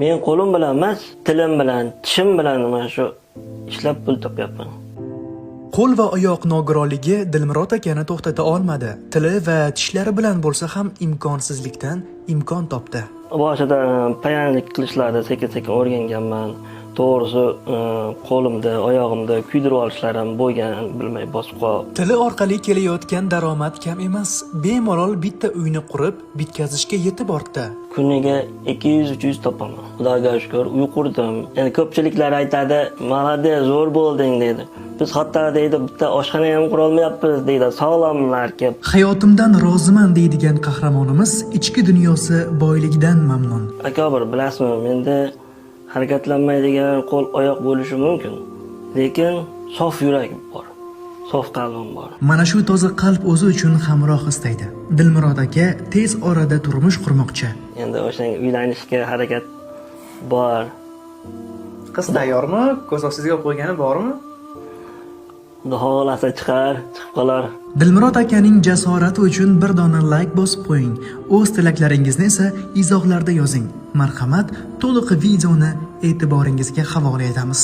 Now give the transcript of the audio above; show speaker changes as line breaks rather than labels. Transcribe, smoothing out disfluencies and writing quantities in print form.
Men qo'lim bilan emas, tilim bilan, tishim bilan mana shu ishlab pul topyapman.
Qo'l va oyoq nogironligi Dilmurod akani to'xtata olmadi. Tili va tishlari bilan bo'lsa ham imkonsizlikdan imkon topdi.
Boshida payanlik qilishlarni sekin-sekin o'rganganman. To'g'risi, qo'limda, oyog'imda kuydirib olishlar ham bo'lgan, bilmay bosib qolib.
Tili orqali kelayotgan daromad kam emas. Bemalol bitta uyni qurib, bitkazishga yetib ortdi.
Kuniga 200-300 topaman. Xudoga shukr, uy qurdim. Endi ko'pchiliklar aytadi, "Malades, zo'r bo'lding" deydi. Biz hatto deydi, bitta oshxona ham qura olmayapmiz deydi, sog'lomlar kelib.
Hayotimdan roziman deydigan qahramonimiz ichki dunyosi boyligidan mamnun.
Aka, bilasizmi, menda harakatlanmaydigan qo'l oyoq bo'lishi mumkin, lekin sof yurak bor, sof qalbim bor.
Mana shu toza qalb o'zi uchun hamroh istaydi. Dilmurod aka tez orada turmush qurmoqchi.
Endi o'shanga uylanishga harakat bor.
Qiz tayyormi? Ko'z ostiga qo'ygani bormi?
Xudo xolasa chiqib qolar.
Dilmurod akaning jasorati uchun bir dona like bosib qo'ying. O'z tilaklaringizni esa izohlarda yozing. Marhamat, to'liq videoni e'tiboringizga havola etamiz.